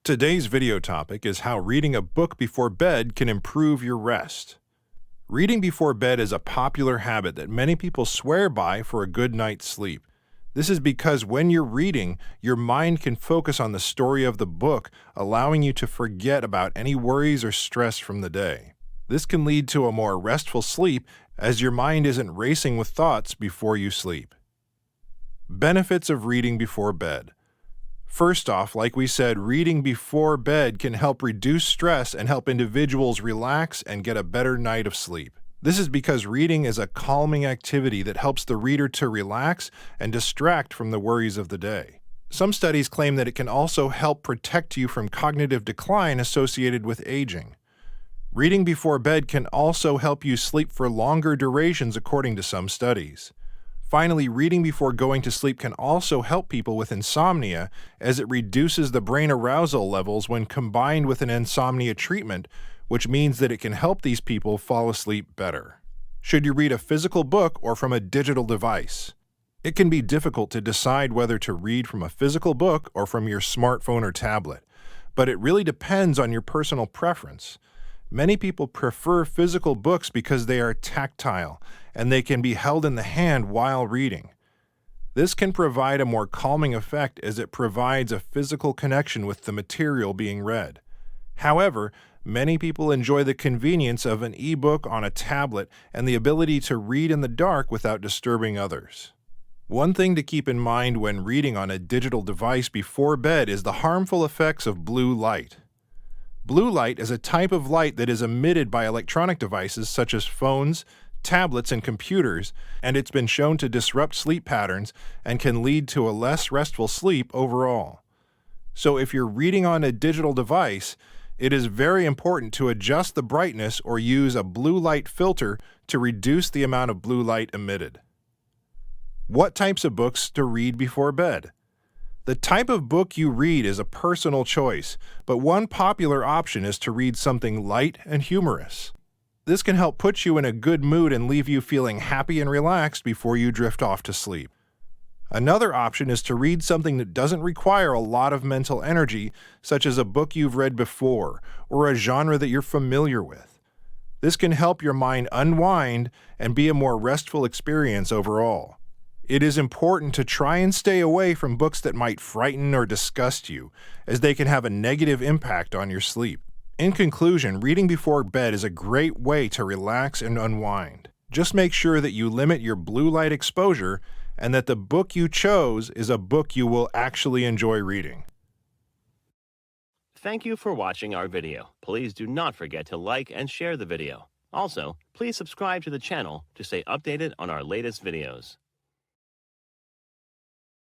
Today's video topic is how reading a book before bed can improve your rest. Reading before bed is a popular habit that many people swear by for a good night's sleep. This is because when you're reading, your mind can focus on the story of the book, allowing you to forget about any worries or stress from the day. This can lead to a more restful sleep as your mind isn't racing with thoughts before you sleep. Benefits of reading before bed. First off, like we said, reading before bed can help reduce stress and help individuals relax and get a better night of sleep. This is because reading is a calming activity that helps the reader to relax and distract from the worries of the day. Some studies claim that it can also help protect you from cognitive decline associated with aging. Reading before bed can also help you sleep for longer durations according to some studies. Finally, reading before going to sleep can also help people with insomnia as it reduces the brain arousal levels when combined with an insomnia treatment, which means that it can help these people fall asleep better. Should you read a physical book or from a digital device? It can be difficult to decide whether to read from a physical book or from your smartphone or tablet, but it really depends on your personal preference. Many people prefer physical books because they are tactile and they can be held in the hand while reading. This can provide a more calming effect as it provides a physical connection with the material being read. However, many people enjoy the convenience of an e-book on a tablet and the ability to read in the dark without disturbing others. One thing to keep in mind when reading on a digital device before bed is the harmful effects of blue light. Blue light is a type of light that is emitted by electronic devices such as phones, tablets, and computers, and it's been shown to disrupt sleep patterns and can lead to a less restful sleep overall. So if you're reading on a digital device, it is very important to adjust the brightness or use a blue light filter to reduce the amount of blue light emitted. What types of books to read before bed? The type of book you read is a personal choice, but one popular option is to read something light and humorous. This can help put you in a good mood and leave you feeling happy and relaxed before you drift off to sleep. Another option is to read something that doesn't require a lot of mental energy, such as a book you've read before or a genre that you're familiar with. This can help your mind unwind and be a more restful experience overall. It is important to try and stay away from books that might frighten or disgust you, as they can have a negative impact on your sleep. In conclusion, reading before bed is a great way to relax and unwind. Just make sure that you limit your blue light exposure and that the book you chose is a book you will actually enjoy reading. Thank you for watching our video. Please do not forget to like and share the video. Also, please subscribe to the channel to stay updated on our latest videos.